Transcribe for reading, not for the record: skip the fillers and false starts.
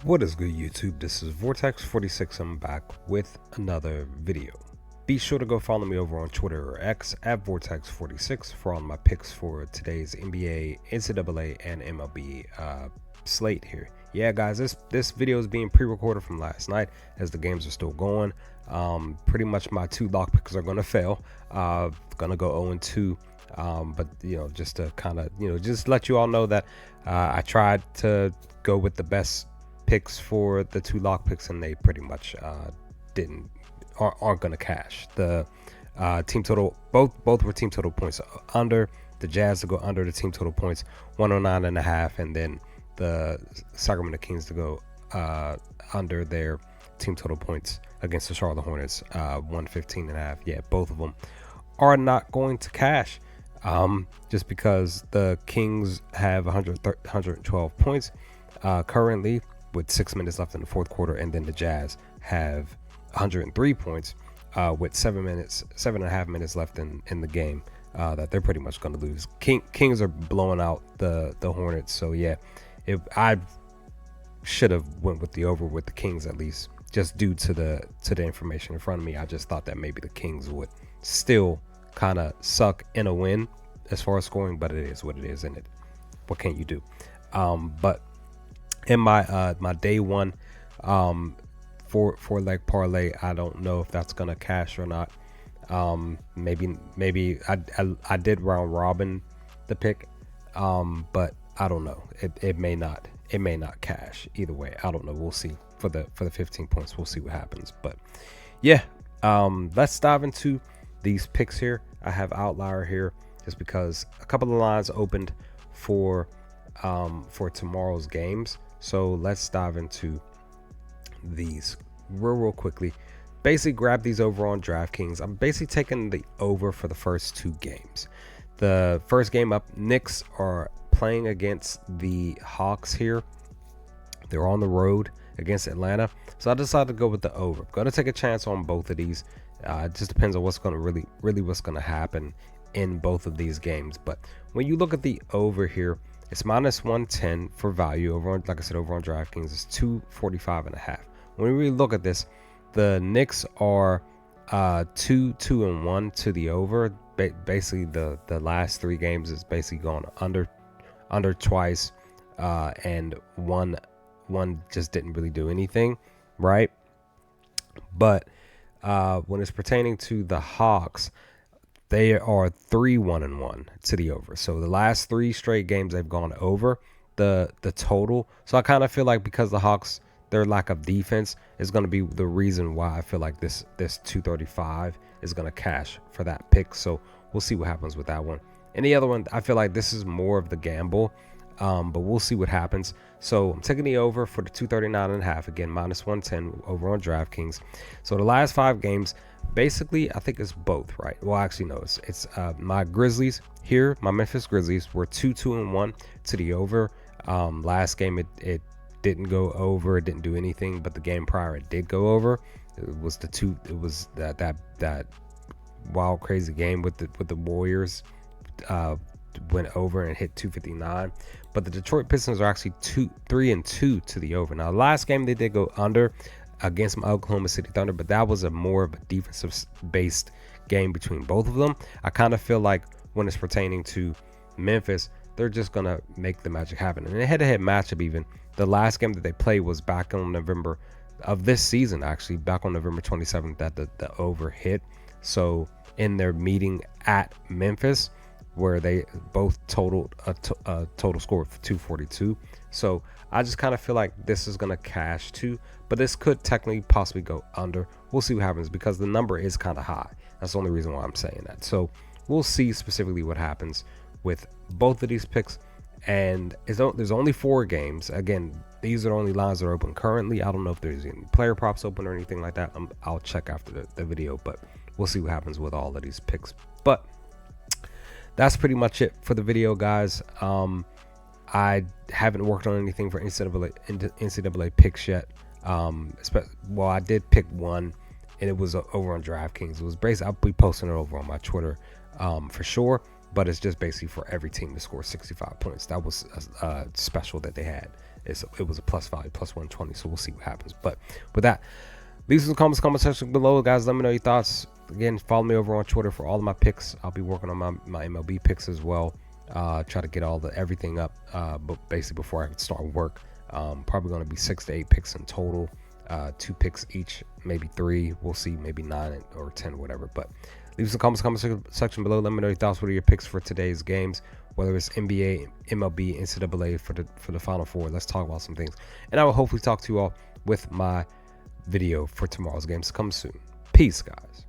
What is good, YouTube? This is Vortex46. I'm back with another video. Be sure to go follow me over on Twitter or X at Vortex46 for all my picks for today's NBA, NCAA, and MLB slate here. Yeah, guys, this video is being pre-recorded from last night as the games are still going. Pretty much my two lock picks are gonna fail. Gonna go 0-2. But just to kind of just let you all know that I tried to go with the best picks for the two lock picks, and they pretty much aren't gonna cash. The team total, both were team total points under. The Jazz to go under the team total points 109.5, and then the Sacramento Kings to go under their team total points against the Charlotte Hornets 115.5. Yeah, both of them are not going to cash, just because the Kings have 112 points currently with 6 minutes left in the fourth quarter, and then the Jazz have 103 points with 7.5 minutes left in the game, that they're pretty much going to lose. Kings are blowing out the Hornets, so yeah, I should have went with the over with the Kings, at least just due to the information in front of me. I just thought that maybe the Kings would still kind of suck in a win as far as scoring, but it is what it is, and what can you do? But in my my day one four leg parlay, I don't know if that's gonna cash or not. Maybe I did round robin the pick, but I don't know. It may not cash either way. I don't know. We'll see. For the 15 points, we'll see what happens. But yeah, let's dive into these picks here. I have outlier here just because a couple of lines opened for tomorrow's games. So let's dive into these real quickly. Basically, grab these over on DraftKings. I'm basically taking the over for the first two games. The first game up, Knicks are playing against the Hawks here. They're on the road against Atlanta, so I decided to go with the over. I'm going to take a chance on both of these. It just depends on what's going to really what's going to happen in both of these games. But when you look at the over here, it's minus 110 for value over on, like I said, over on DraftKings. It's 245.5. When we really look at this, the Knicks are 2-1 to the over. Basically, the last three games is basically gone under twice, and one just didn't really do anything, right? But when it's pertaining to the Hawks, they are 3-1-1 to the over. So the last three straight games they've gone over the total. So I kind of feel like because the Hawks, their lack of defense is going to be the reason why I feel like this 235 is going to cash for that pick. So we'll see what happens with that one. And the other one, I feel like this is more of the gamble, but we'll see what happens. So I'm taking the over for the 239.5, again minus 110 over on DraftKings. So the last five games, basically, I think it's both, right? Well, actually, no, it's my Grizzlies here. My Memphis Grizzlies were 2-1 to the over. Last game it didn't go over. It didn't do anything, but the game prior it did go over. It was that wild crazy game with the Warriors. Went over and hit 259, but the Detroit Pistons are actually 3-2 to the over. Now, the last game they did go under against my Oklahoma City Thunder, but that was a more of a defensive based game between both of them. I kind of feel like when it's pertaining to Memphis, they're just gonna make the magic happen. And a head-to-head matchup, even the last game that they played was back on November of this season, actually back on November 27th that the over hit. So in their meeting at Memphis, where they both totaled a total score of 242. So I just kind of feel like this is going to cash too, but this could technically possibly go under. We'll see what happens because the number is kind of high. That's the only reason why I'm saying that. So we'll see specifically what happens with both of these picks. And there's only 4 games. Again, these are the only lines that are open currently. I don't know if there's any player props open or anything like that. I'll check after the video, but we'll see what happens with all of these picks. But that's pretty much it for the video, guys. I haven't worked on anything for NCAA picks yet. Well, I did pick one, and it was over on DraftKings. It was basically, I'll be posting it over on my Twitter for sure. But it's just basically for every team to score 65 points. That was a special that they had it was a plus value, plus 120. So we'll see what happens. But with that, leave some comment section below, guys. Let me know your thoughts. Again, follow me over on Twitter for all of my picks. I'll be working on my MLB picks as well. Try to get everything up, but basically before I can start work. Probably going to be 6 to 8 picks in total. 2 picks each, maybe 3. We'll see, maybe 9 or 10, whatever. But leave some comment section below. Let me know your thoughts. What are your picks for today's games? Whether it's NBA, MLB, NCAA for the Final Four. Let's talk about some things. And I will hopefully talk to you all with my video for tomorrow's games. Come soon. Peace, guys.